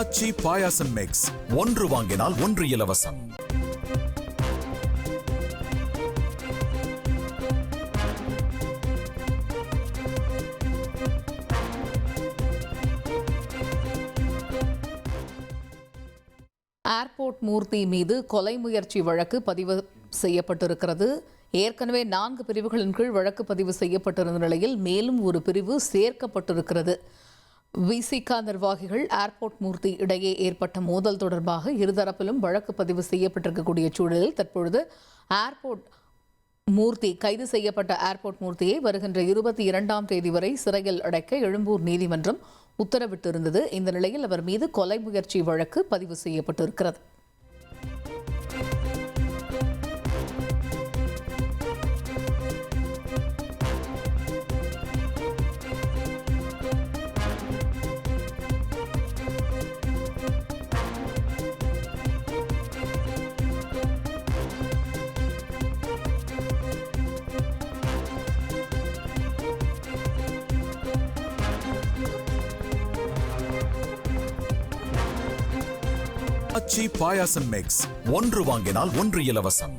அச்சி பாயாசம் மிக்ஸ் ஒன்று வாங்கினால் ஒன்று இலவசம். ஏர்போர்ட் மூர்த்தி மீது கொலை முயற்சி வழக்கு பதிவு செய்யப்பட்டிருக்கிறது. ஏற்கனவே 4 பிரிவுகளின் கீழ் வழக்கு பதிவு செய்யப்பட்டிருந்த நிலையில் மேலும் ஒரு பிரிவு சேர்க்கப்பட்டிருக்கிறது. விசிக நிர்வாகிகள் ஏர்போர்ட் மூர்த்தி இடையே ஏற்பட்ட மோதல் தொடர்பாக இருதரப்பிலும் வழக்கு பதிவு செய்யப்பட்டிருக்கக்கூடிய சூழலில் தற்பொழுது ஏர்போர்ட் மூர்த்தி கைது செய்யப்பட்ட ஏர்போர்ட் மூர்த்தியை வருகின்ற 22ஆம் தேதி வரை சிறையில் அடைக்க எழும்பூர் நீதிமன்றம் உத்தரவிட்டிருந்தது. இந்த நிலையில் அவர் மீது கொலை முயற்சி வழக்கு பதிவு செய்யப்பட்டிருக்கிறது. அச்சி பாயாசம் மிக்ஸ் ஒன்று வாங்கினால் ஒன்று இலவசம்.